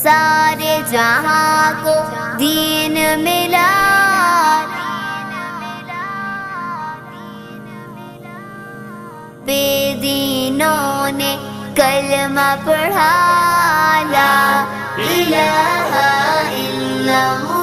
सारे जहां को दीन मिला। बेदीनों ने कलमा पढ़ा, ला इलाहा इल्लल्लाह।